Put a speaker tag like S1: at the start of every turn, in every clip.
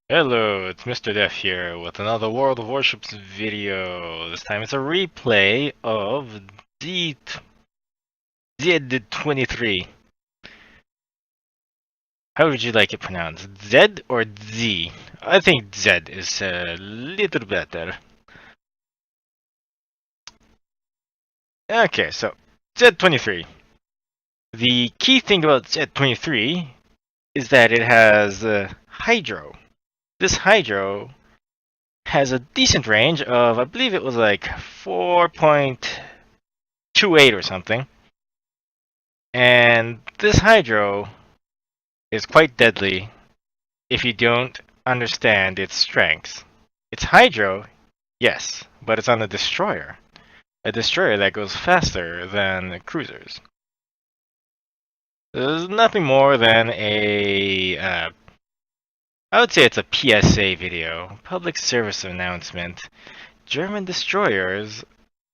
S1: Hello, it's Mr. Def here with another World of Warships video. This time it's a replay of Z-23. How would you like it pronounced? Z or Z? I think Z is a little better. Okay, so Z-23. The key thing about Z-23 is that it has Hydro. This Hydro has a decent range of, I believe it was like 4.28 or something. And this Hydro is quite deadly if you don't understand its strengths. It's Hydro, yes, but it's on a destroyer. A destroyer that goes faster than cruisers. This is nothing more than I would say it's a PSA video, public service announcement. German destroyers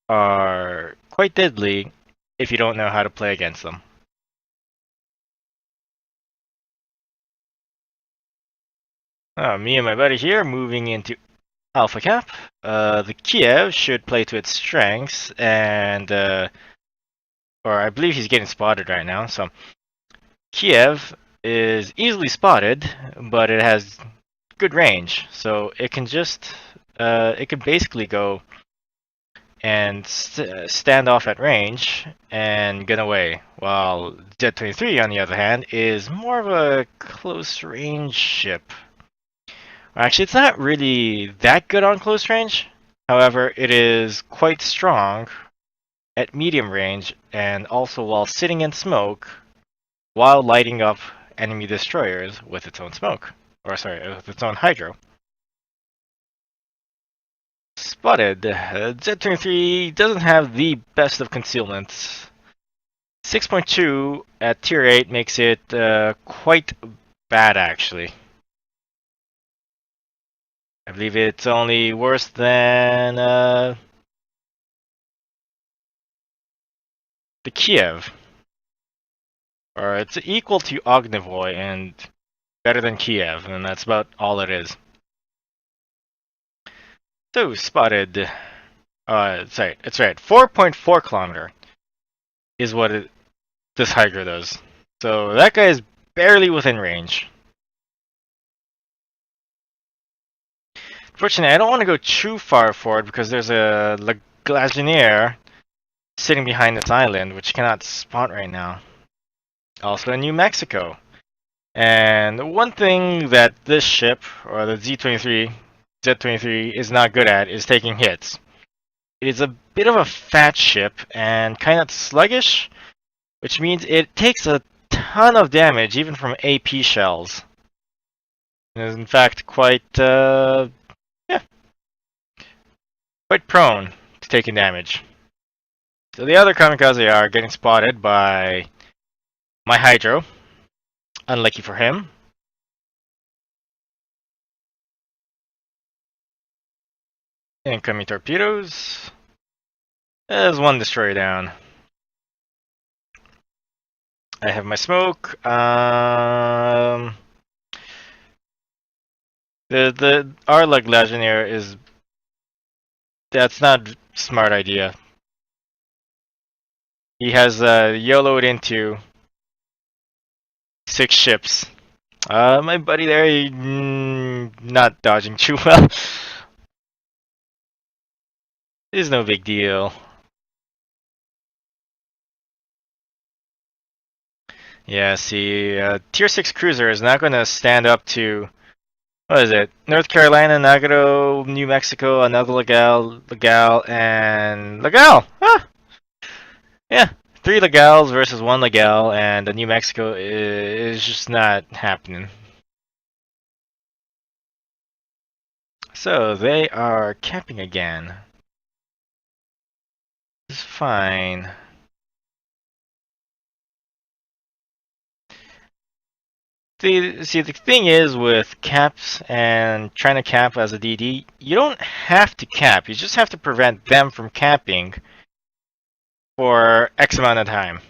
S1: are quite deadly if you don't know how to play against them. Me and my buddy here moving into Alpha Cap. The Kiev should play to its strengths, and or I believe he's getting spotted right now. So Kiev is easily spotted, but it has good range, so it can just it can basically go and stand off at range and get away. While Z-23, on the other hand, is more of a close range ship. Actually, it's not really that good on close range. However, it is quite strong at medium range and also while sitting in smoke while lighting up enemy destroyers with its own smoke. Or sorry, with its own hydro. Spotted. Z-23 doesn't have the best of concealments. 6.2 at tier 8 makes it quite bad actually. I believe it's only worse than the Kiev. Or it's equal to Ognivoy and better than Kiev, and that's about all it is. So, spotted. Sorry, it's right. 4.4 kilometer is what this Hydra does. So that guy is barely within range. Fortunately, I don't want to go too far forward because there's a Glacier sitting behind this island, which cannot spot right now. Also in New Mexico. And one thing that this ship, or the Z-23, is not good at is taking hits. It is a bit of a fat ship and kind of sluggish, which means it takes a ton of damage even from AP shells. It is in fact quite prone to taking damage. So the other kamikaze are getting spotted by my Hydro. Unlucky for him. Incoming torpedoes. There's one destroyer down. I have my smoke. The Arlag Legionnaire is that's not a smart idea. He has YOLO'd into 6 ships. My buddy there, not dodging too well. It's no big deal. Yeah, see, Tier 6 Cruiser is not going to stand up to, what is it? North Carolina, Nagaro, New Mexico, another Legal, and Legal! Ah! Yeah, 3 Legals versus 1 Legal, and the New Mexico is just not happening. So, they are camping again. It's fine. See, the thing is with caps and trying to cap as a DD, you don't have to cap. You just have to prevent them from capping for X amount of time.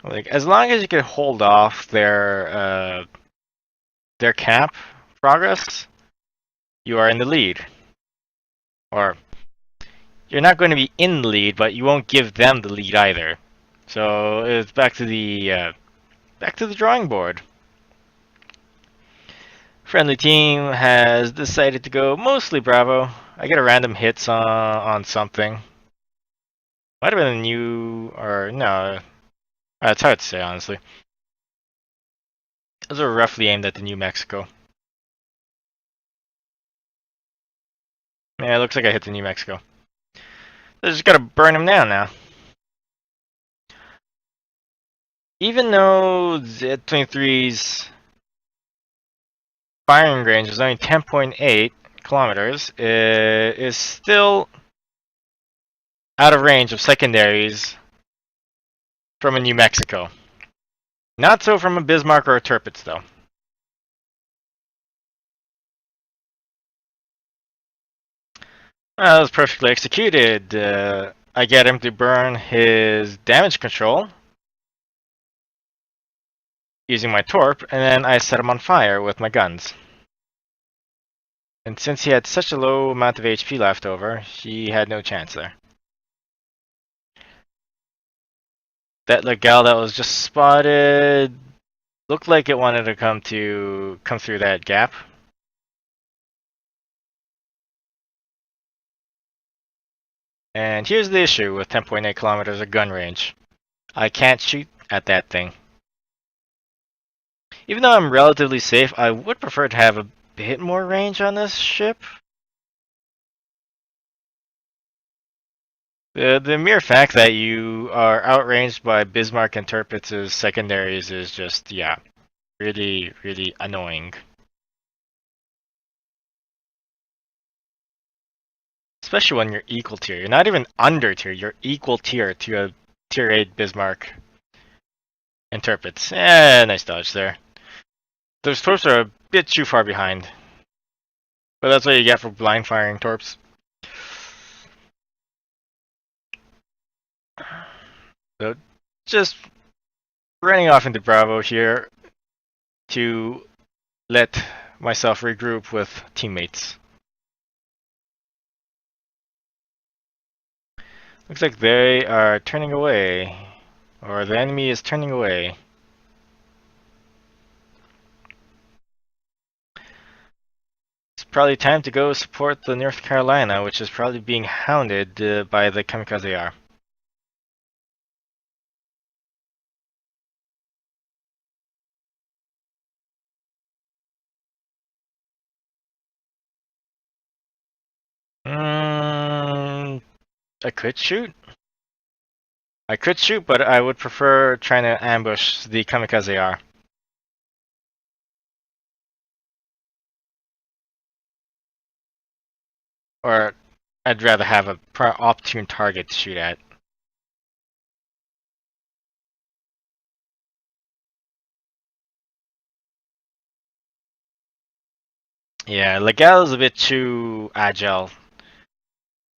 S1: Like, as long as you can hold off their cap progress, you are in the lead. Or you're not going to be in the lead, but you won't give them the lead either. So it's back to the drawing board. Friendly team has decided to go mostly Bravo. I get a random hits on something. Might have been a new or no. It's hard to say honestly. Those are roughly aimed at the New Mexico. Yeah, it looks like I hit the New Mexico. I just gotta burn him down now. Even though Z-23's firing range is only 10.8 kilometers, it is still out of range of secondaries from a New Mexico. Not so from a Bismarck or a Tirpitz, though. That was perfectly executed. I get him to burn his damage control using my torp, and then I set him on fire with my guns. And since he had such a low amount of HP left over, he had no chance there. That Legal that was just spotted looked like it wanted to come through that gap. And here's the issue with 10.8 kilometers of gun range. I can't shoot at that thing. Even though I'm relatively safe, I would prefer to have a bit more range on this ship. The mere fact that you are outranged by Bismarck and Tirpitz's secondaries is just, yeah, really, really annoying. Especially when you're equal tier. You're not even under tier, you're equal tier to a tier 8 Bismarck and Tirpitz. Nice dodge there. Those torps are a bit too far behind. But that's what you get for blind firing torps. So just running off into Bravo here to let myself regroup with teammates. Looks like they are turning away, or the enemy is turning away. It's probably time to go support the North Carolina, which is probably being hounded by the Kamikaze R. I could shoot. I could shoot, but I would prefer trying to ambush the Kamikaze R. Or I'd rather have a opportune target to shoot at. Yeah, Legal is a bit too agile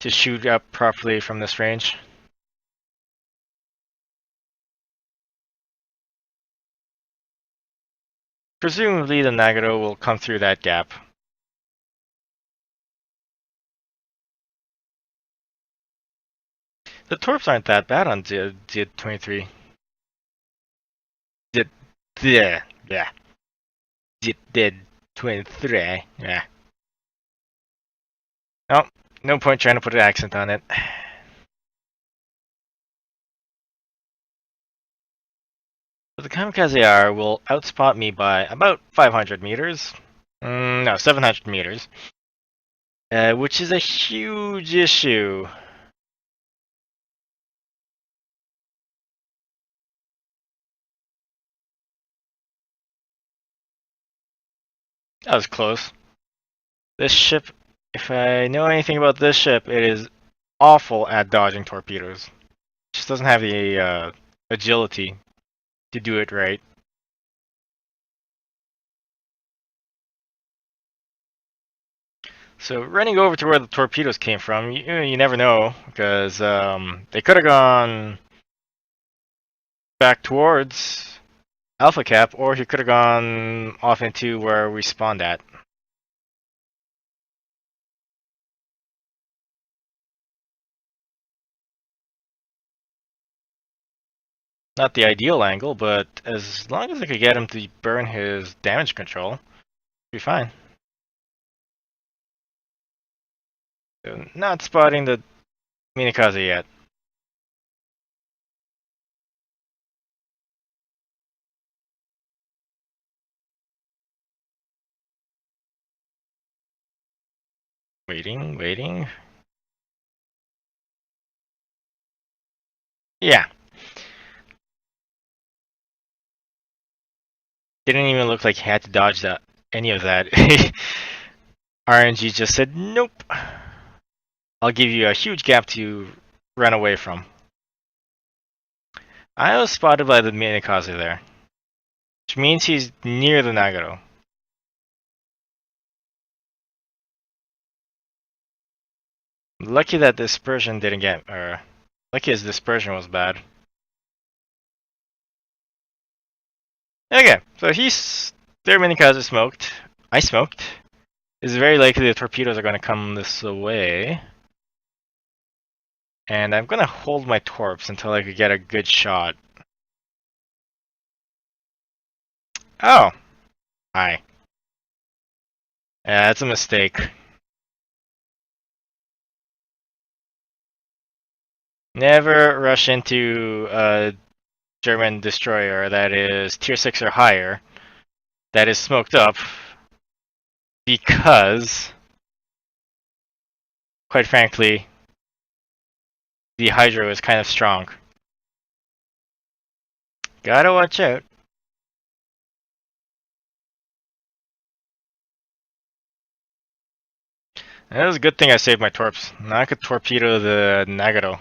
S1: to shoot up properly from this range. Presumably the Nagano will come through that gap. The torps aren't that bad on Z-23. Yeah. Z-23. Yeah. Oh, no point trying to put an accent on it. But the Kamikaze R will outspot me by about 500 meters. No, 700 meters. Which is a huge issue. That was close. This ship, if I know anything about this ship, it is awful at dodging torpedoes. It just doesn't have the agility to do it right. So running over to where the torpedoes came from, you never know, because they could have gone back towards Alpha Cap, or he could have gone off into where we spawned at. Not the ideal angle, but as long as I could get him to burn his damage control, be fine. So not spotting the Minikaze yet. Waiting, waiting. Yeah. Didn't even look like he had to dodge that any of that. RNG just said, nope. I'll give you a huge gap to run away from. I was spotted by the Minikaze there, which means he's near the Nagaro. Lucky that dispersion didn't get, or lucky his dispersion was bad. Okay, so their Minikaze smoked. I smoked. It's very likely the torpedoes are going to come this way. And I'm going to hold my torps until I could get a good shot. Oh. Hi. Yeah, that's a mistake. Never rush into a German destroyer that is tier 6 or higher, that is smoked up, because, quite frankly, the Hydro is kind of strong. Gotta watch out. And it was a good thing I saved my torps. Now I could torpedo the Nagaro.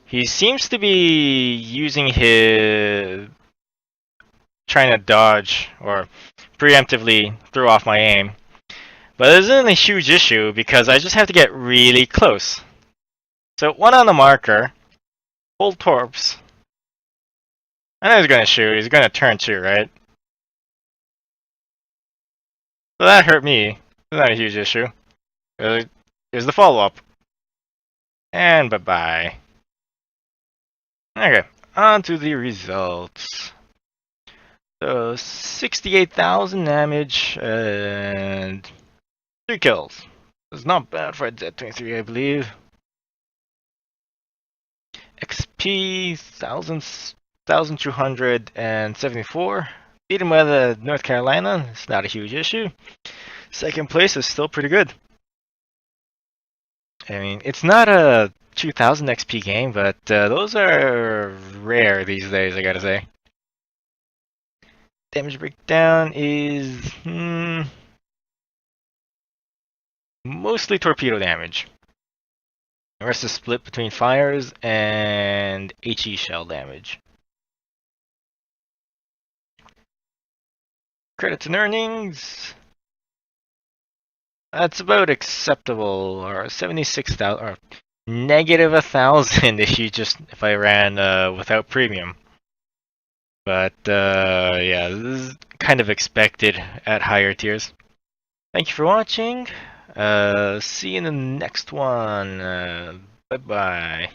S1: He seems to be using his... trying to dodge, or preemptively throw off my aim. But it isn't a huge issue, because I just have to get really close. So, one on the marker, hold torps. I know he's gonna shoot, he's gonna turn too, right? So that hurt me. It's not a huge issue. Here's the follow-up. And bye-bye. Okay, on to the results. So, 68,000 damage and 3 kills. It's not bad for a Z-23, I believe. XP 1,274. Beat him by the North Carolina. It's not a huge issue. Second place is still pretty good. I mean, it's not a 2,000 XP game, but those are rare these days, I gotta say. Damage breakdown is mostly torpedo damage. The rest is split between fires and HE shell damage. Credits and earnings. That's about acceptable, or 76,000, or negative 1,000 if I ran without premium. But yeah, this is kind of expected at higher tiers. Thank you for watching. See you in the next one. Bye bye.